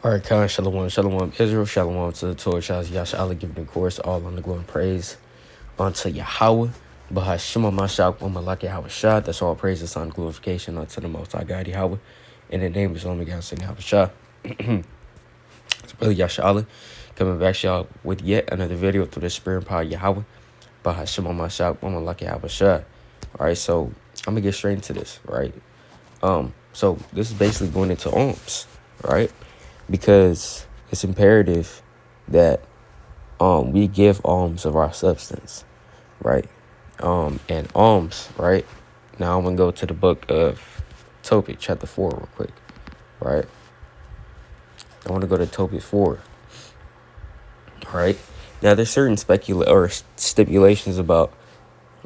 All right, Khan, Shalom, Shalom, Israel, Shalom to the Torah, Yasha Allah, giving the course, all on the glory and praise unto Yahweh, Bahashima Mashak, Malaki Yahweh Shah, that's all praises on glorification unto the Most High God, Yahweh, in the name of His only God, Saint Yahweh Shah. It's Brother Yasha Allah, coming back to y'all with yet another video through the Spirit and power of Yahweh, Bahashima Mashak, Malaki Yahweh Shah. All right, so I'm gonna get straight into this, right? So this is basically going into alms, right? Because it's imperative that we give alms of our substance, right? And alms, right? Now I'm gonna go to the book of Tobit, chapter 4, real quick, right? I want to go to Tobit 4, all right? Now there's certain stipulations about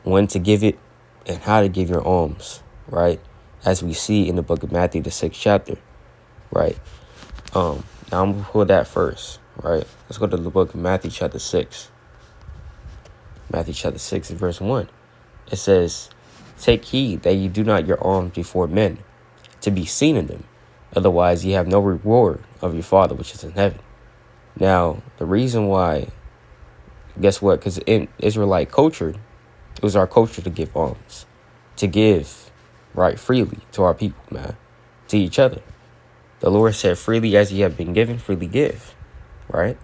when to give it and how to give your alms, right? As we see in the book of Matthew, the 6th chapter, right? Now I'm gonna pull that first, right? Let's go to the book of Matthew chapter 6. Matthew chapter 6 and verse 1. It says, "Take heed that you do not your alms before men, to be seen in them. Otherwise ye have no reward of your Father which is in heaven." Now, the reason why, guess what? Because in Israelite culture, it was our culture to give alms. To give, right, freely to our people, man. To each other. The Lord said, freely as ye have been given, freely give. Right?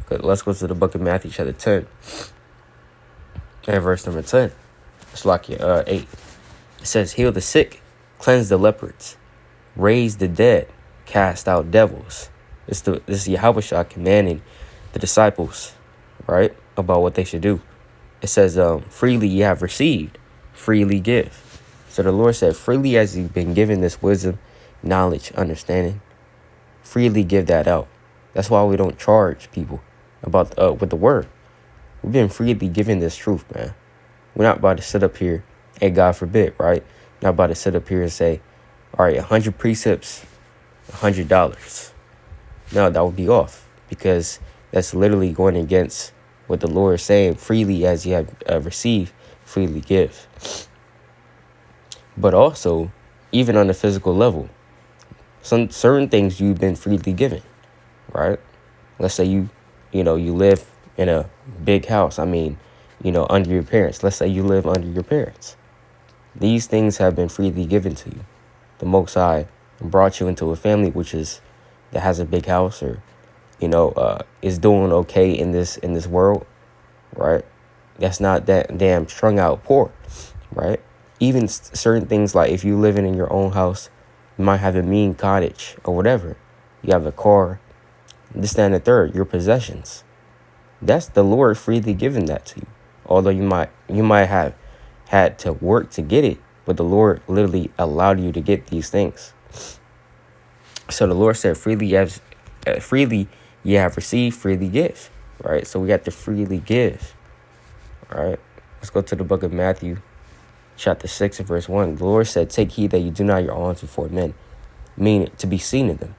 Okay, let's go to the book of Matthew, chapter 10. And verse number 10. It's like 8. It says, "Heal the sick, cleanse the lepers, raise the dead, cast out devils." This is Yahweh Shah commanding the disciples, right, about what they should do. It says, freely ye have received, freely give. So the Lord said, freely as you've been given this wisdom, knowledge, understanding, freely give that out. That's why we don't charge people about with the word. We've been freely given this truth, man. We're not about to sit up here, and God forbid, right? Not about to sit up here and say, all right, 100 precepts, $100. No, that would be off, because that's literally going against what the Lord is saying, freely as you have received, freely give. But also, even on the physical level, some certain things you've been freely given, right? Let's say you live in a big house. Under your parents. Let's say you live under your parents. These things have been freely given to you. The Most High brought you into a family that has a big house, or is doing okay in this world, right? That's not that damn strung out poor, right? Even certain things, like if you living in your own house, you might have a mean cottage or whatever. You have a car, this, that, and the third, your possessions. That's the Lord freely giving that to you. Although you might have had to work to get it, but the Lord literally allowed you to get these things. So the Lord said, freely ye have received, freely give. Right? So we got to freely give. All right. Let's go to the book of Matthew, chapter 6 and verse 1. The Lord said, "Take heed that you do not your alms before men," meaning to be seen in them.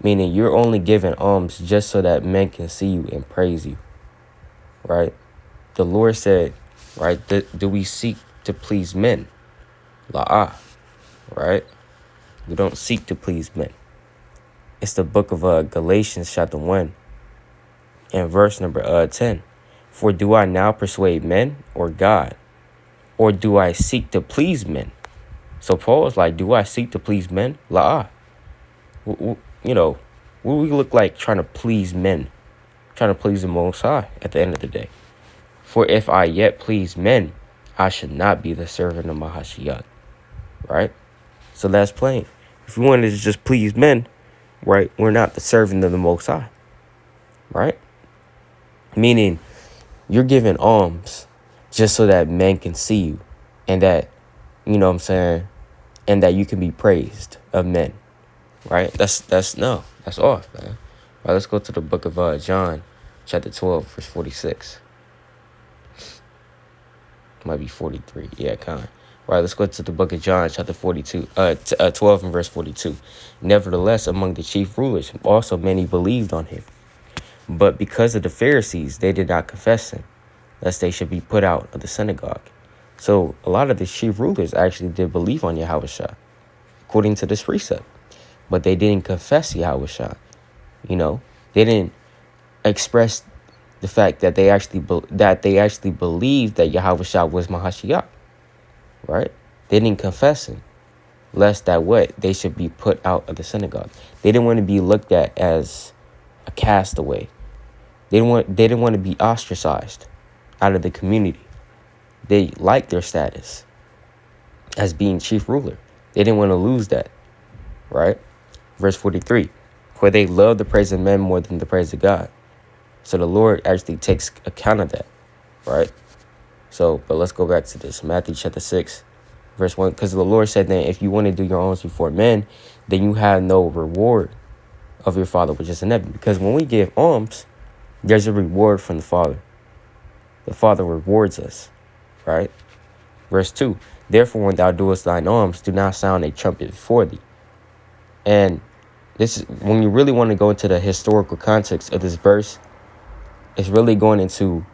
Meaning you're only giving alms just so that men can see you and praise you. Right? The Lord said, right, do we seek to please men? La'ah. Right? We don't seek to please men. It's the book of Galatians, chapter 1, and verse number 10. "For do I now persuade men or God? Or do I seek to please men?" So Paul is like, do I seek to please men? La'ah. What we look like trying to please men, trying to please the Most High at the end of the day. "For if I yet please men, I should not be the servant of Mahashiach." Right? So that's plain. If we wanted to just please men, right, we're not the servant of the Most High. Right? Meaning, you're giving alms just so that men can see you, and that, and that you can be praised of men. Right? That's off, man. All right, let's go to the book of John, chapter 12, verse 46. Might be 43. Yeah, kind of. Right, let's go to the book of John, chapter 12 and verse 42. "Nevertheless, among the chief rulers also many believed on him. But because of the Pharisees, they did not confess him, lest they should be put out of the synagogue." So a lot of the chief rulers actually did believe on Yahweh Shah, according to this precept. But they didn't confess Yahweh Shah. You know, they didn't express the fact that they actually believed that Yahweh Shah was Mahashiach, right? They didn't confess him, lest that what they should be put out of the synagogue. They didn't want to be looked at as a castaway. They didn't want to be ostracized out of the community. They liked their status as being chief ruler. They didn't want to lose that, right? Verse 43, for they love the praise of men more than the praise of God. So the Lord actually takes account of that, right? So, but let's go back to this. Matthew chapter 6, verse 1. Because the Lord said that if you want to do your alms before men, then you have no reward of your Father, which is in heaven. Because when we give alms, there's a reward from the Father. The Father rewards us, right? Verse 2. Therefore, when thou doest thine alms, do not sound a trumpet before thee. And this is when you really want to go into the historical context of this verse. It's really going into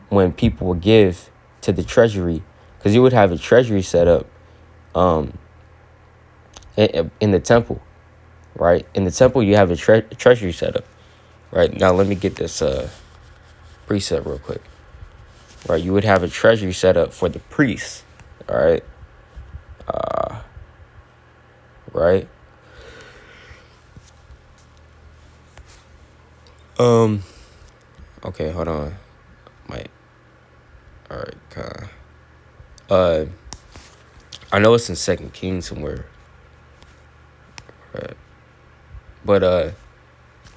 when people would give to the treasury, because you would have a treasury set up in the temple, right? In the temple, you have a treasury set up, right? Now, let me get this precept real quick, right? You would have a treasury set up for the priests, all right? Right? Okay, hold on. All right, I know it's in 2 Kings somewhere. Right. But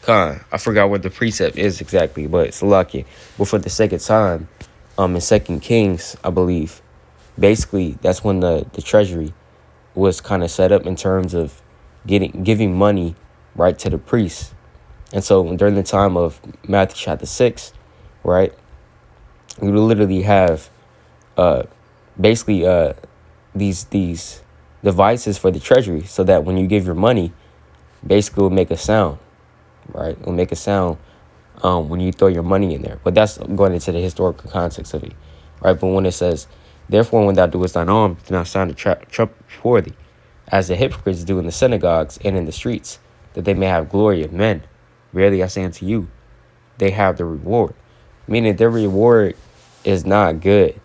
I forgot what the precept is exactly, but it's lucky. But for the sake of time, in 2 Kings, I believe, basically that's when the treasury was kind of set up in terms of giving money right to the priests. And so during the time of Matthew chapter 6, right, you would literally have basically these devices for the treasury, so that when you give your money, basically it will make a sound, right? It will make a sound when you throw your money in there. But that's going into the historical context of it, right? But when it says, therefore, when thou doest thine alms, do not sound a trumpet before thee, as the hypocrites do in the synagogues and in the streets, that they may have glory of men. Verily I say unto you, they have the reward. Meaning their reward is not good.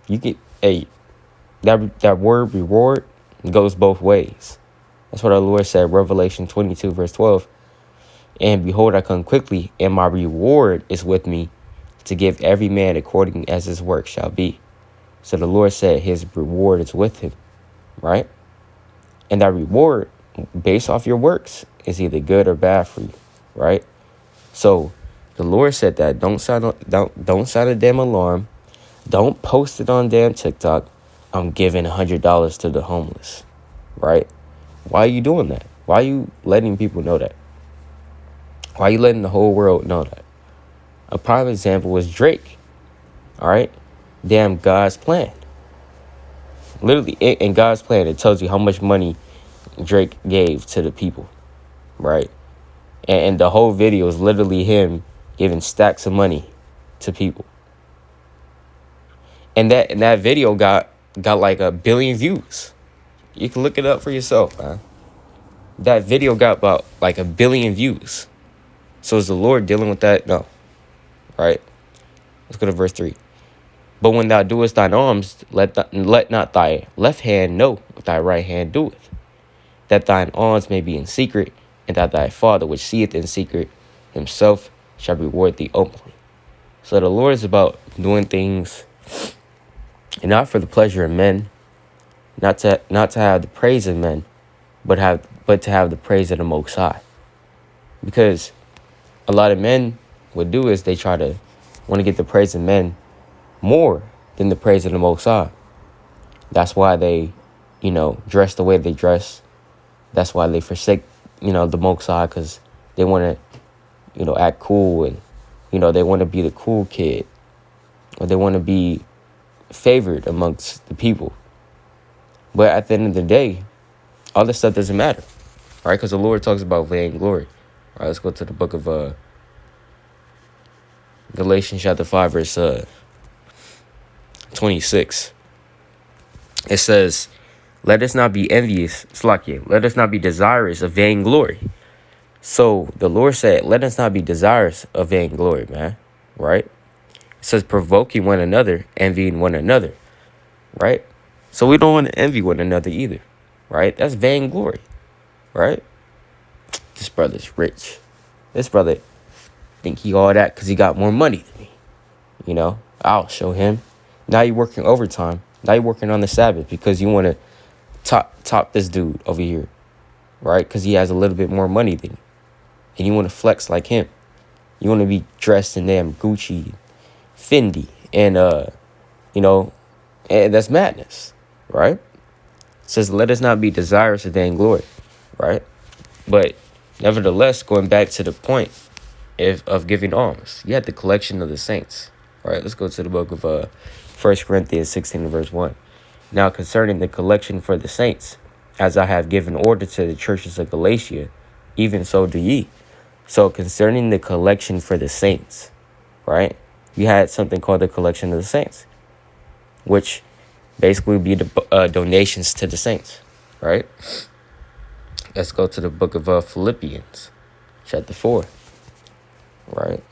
You get that word reward goes both ways. That's what our Lord said, Revelation 22, verse 12. And behold, I come quickly, and my reward is with me, to give every man according as his work shall be. So the Lord said his reward is with him, right? And that reward, based off your works, is either good or bad for you, right? So the Lord said that don't sound a damn alarm. Don't post it on damn TikTok. I'm giving $100 to the homeless, right? Why are you doing that? Why are you letting people know that? Why are you letting the whole world know that? A prime example was Drake, all right? Damn, God's plan. Literally, in God's plan, it tells you how much money Drake gave to the people, right? And the whole video is literally him giving stacks of money to people. And that video got like 1 billion views. You can look it up for yourself, man. That video got about like 1 billion views. So is the Lord dealing with that? No. Right? Let's go to verse 3. But when thou doest thine alms, let not thy left hand know what thy right hand doeth, that thine alms may be in secret, and that thy Father which seeth in secret himself shall reward thee openly. So the Lord is about doing things not for the pleasure of men, not to have the praise of men, but to have the praise of the Most High. Because a lot of men would do is they try to want to get the praise of men more than the praise of the Most High. That's why they, dress the way they dress. That's why they forsake, the Most High, because they want to, act cool, and, they want to be the cool kid, or they want to be favored amongst the people. But at the end of the day, all this stuff doesn't matter, right? Because the Lord talks about vainglory. All right, let's go to the book of Galatians chapter 5, verse 26. It says, let us not be envious, let us not be desirous of vainglory, So the Lord said, let us not be desirous of vainglory, man. Right? It says provoking one another, envying one another. Right? So we don't want to envy one another either. Right? That's vainglory. Right? This brother's rich. This brother think he all that because he got more money than me. You know, I'll show him. Now you're working overtime. Now you're working on the Sabbath because you want to top this dude over here, right? Because he has a little bit more money than you, and you want to flex like him. You want to be dressed in damn Gucci, Fendi, and you know, and that's madness, right? It says, let us not be desirous of vainglory, right? But nevertheless, going back to the point of giving alms, you had the collection of the saints. All right, let's go to the book of 1 Corinthians 16 and verse 1. Now concerning the collection for the saints, as I have given order to the churches of Galatia, even so do ye. So concerning the collection for the saints, right, you had something called the collection of the saints, which basically would be the donations to the saints, right? Let's go to the book of Philippians, chapter 4, right?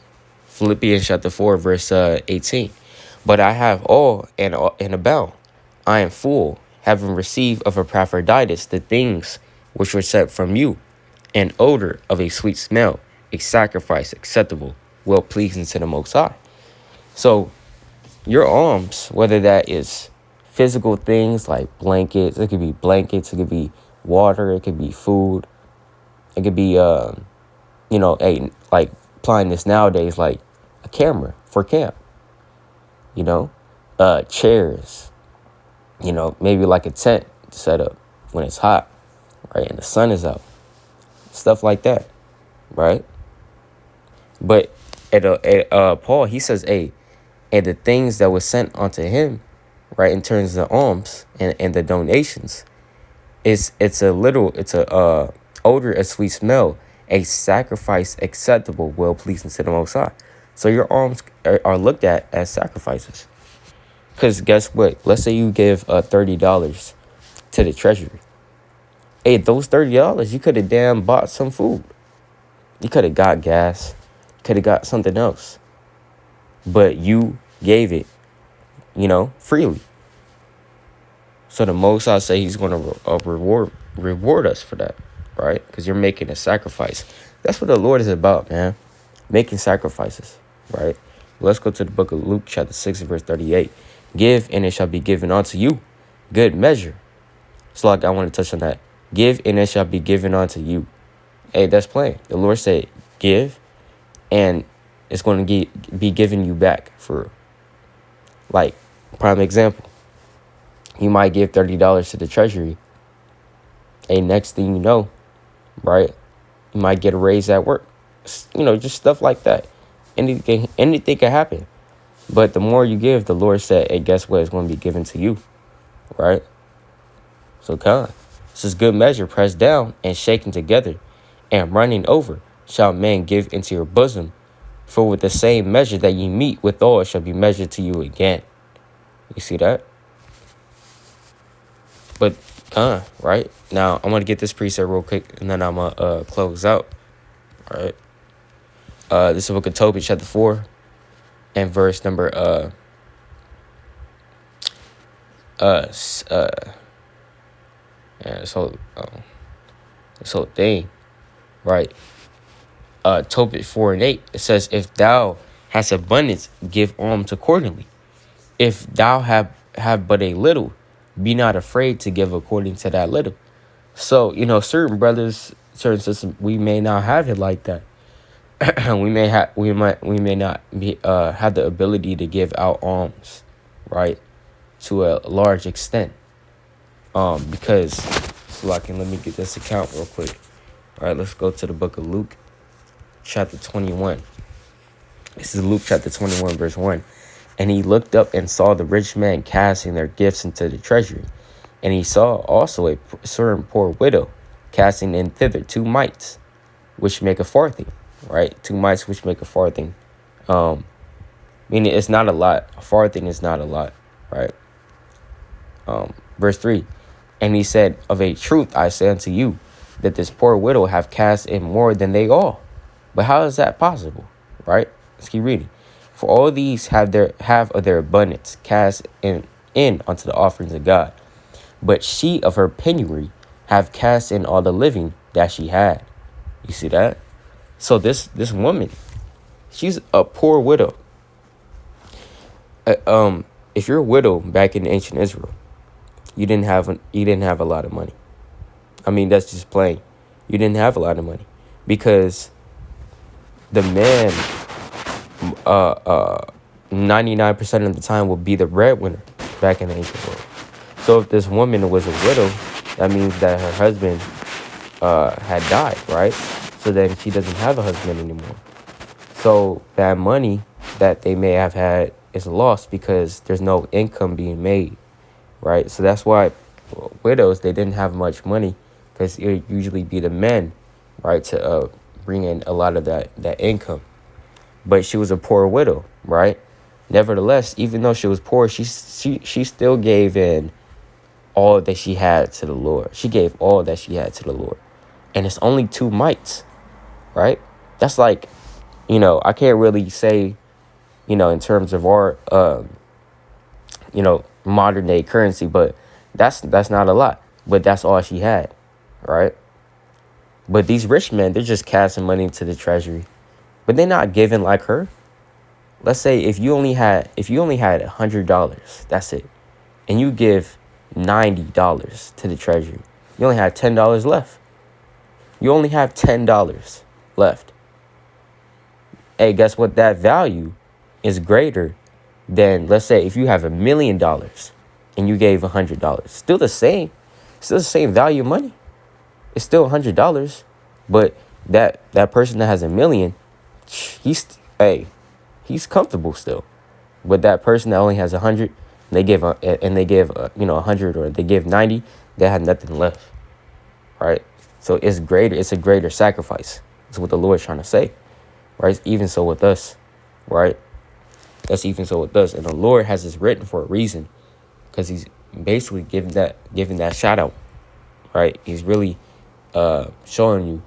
Philippians chapter 4, verse 18. But I have all and abound. I am full, having received of Epaphroditus the things which were sent from you, an odor of a sweet smell, a sacrifice acceptable, well pleasing to the Most High. So your alms, whether that is physical things like blankets, it could be blankets, it could be water, it could be food, it could be like applying this nowadays, like a camera for camp, chairs, maybe like a tent set up when it's hot, right, and the sun is out, stuff like that, right? But Paul, he says, and the things that was sent unto him, right, in terms of the alms and the donations, it's a odor, a sweet smell, a sacrifice acceptable, well pleasing to the Most High. So your alms are looked at as sacrifices. Because guess what? Let's say you give $30 to the treasury. Hey, those $30, you could have damn bought some food. You could have got gas. Could have got something else. But you gave it, freely. So the Most High say he's going to reward us for that, right? Because you're making a sacrifice. That's what the Lord is about, man. Making sacrifices, right? Let's go to the book of Luke, chapter 6, verse 38. Give, and it shall be given unto you. Good measure. So like I want to touch on that. Give, and it shall be given unto you. Hey, that's plain. The Lord said, give, and it's going to be given you back for, like, prime example. You might give $30 to the treasury. Hey, next thing you know, right, you might get a raise at work. Just stuff like that. Anything can happen. But the more you give, the Lord said, hey, guess what? It's going to be given to you, right? So come on. This is good measure, pressed down and shaken together and running over, shall men give into your bosom. For with the same measure that ye meet withal, it shall be measured to you again. You see that? But, right? Now, I'm going to get this precept real quick, and then I'm going to close out. All right? This is the book of Tobit, chapter 4, and verse number, this whole thing, right? Tobit 4 and 8, it says, if thou hast abundance, give alms accordingly. If thou have but a little, be not afraid to give according to that little. So, certain brothers, certain sisters, we may not have it like that. we may not be have the ability to give out alms, right, to a large extent. Because let me get this account real quick. All right, let's go to the book of Luke, chapter 21. This is Luke chapter 21, verse 1. And he looked up and saw the rich men casting their gifts into the treasury. And he saw also a certain poor widow casting in thither 2 mites, which make a farthing, right? 2 mites, which make a farthing. Meaning it's not a lot. A farthing is not a lot, right? Verse 3. And he said, of a truth I say unto you, that this poor widow have cast in more than they all. But how is that possible? Right? Let's keep reading. For all these have of their abundance cast in unto the offerings of God. But she of her penury have cast in all the living that she had. You see that? So this woman, she's a poor widow. If you're a widow back in ancient Israel, you didn't have a lot of money. I mean, that's just plain. You didn't have a lot of money because the man, 99% of the time will be the breadwinner back in the ancient world. So if this woman was a widow, that means that her husband had died, right? So then she doesn't have a husband anymore. So that money that they may have had is lost because there's no income being made, right? So that's why widows, they didn't have much money because it would usually be the men, right, to bring in a lot of that income. But she was a poor widow, right? Nevertheless, even though she was poor, she still gave in all that she had to the Lord. She gave all that she had to the Lord. And it's only 2 mites, right? That's like, I can't really say, in terms of our, modern day currency, but that's not a lot. But that's all she had, right? But these rich men, they're just casting money into the treasury, but they're not giving like her. Let's say if you only had $100, that's it, and you give $90 to the treasury, you only have $10 left. You only have $10 left. Hey, guess what? That value is greater than, let's say, if you have $1 million and you gave $100. Still the same value of money. It's still $100, but that person that has $1 million, he's comfortable still. But that person that only has 100, they give 100, or they give 90, they have nothing left, right? So it's greater. It's a greater sacrifice. That's what the Lord's trying to say, right? Even so with us, right? That's even so with us, and the Lord has this written for a reason, because He's basically giving that shout out, right? He's really showing you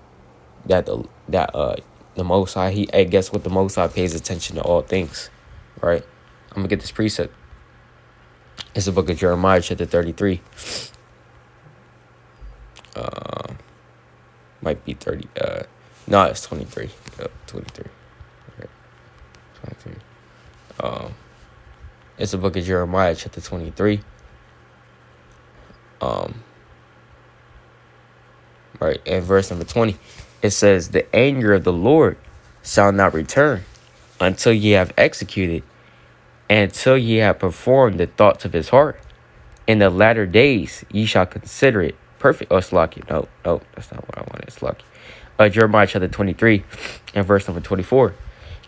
that the Most High, I guess what the Most High pays attention to all things, right? I'm gonna get this precept. It's the book of Jeremiah, chapter 33. Might be 30. No, it's 23. 23. Right. 23. It's the book of Jeremiah, chapter 23. Right, and verse number 20, it says, "The anger of the Lord shall not return until ye have executed, and until ye have performed the thoughts of his heart. In the latter days ye shall consider it perfect." Oh, it's lucky. No, that's not what I wanted. It's lucky. Jeremiah chapter 23 and verse number 24.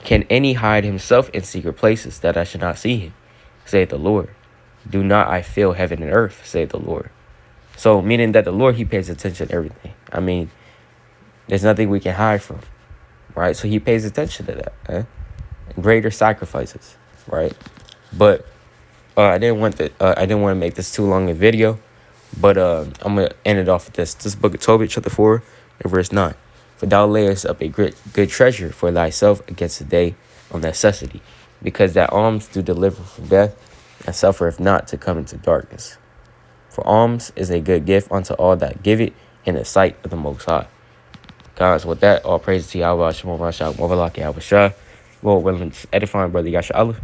"Can any hide himself in secret places that I should not see him? Saith the Lord. Do not I fill heaven and earth, saith the Lord." So meaning that the Lord, He pays attention to everything. I mean, there's nothing we can hide from, right? So He pays attention to that. Greater sacrifices, right? But I didn't want to make this too long a video, but I'm gonna end it off with this book of Tobit, chapter 4 and verse 9. "For thou layest up a good treasure for thyself against the day of necessity, because that alms do deliver from death, and suffereth not to come into darkness. For alms is a good gift unto all that give it in the sight of the Most High." Guys, with that, all praise to Yahweh, Shemon Mashak, Movalaki, Yahweh Shah. Lord willing, edifying brother Yasha Allah.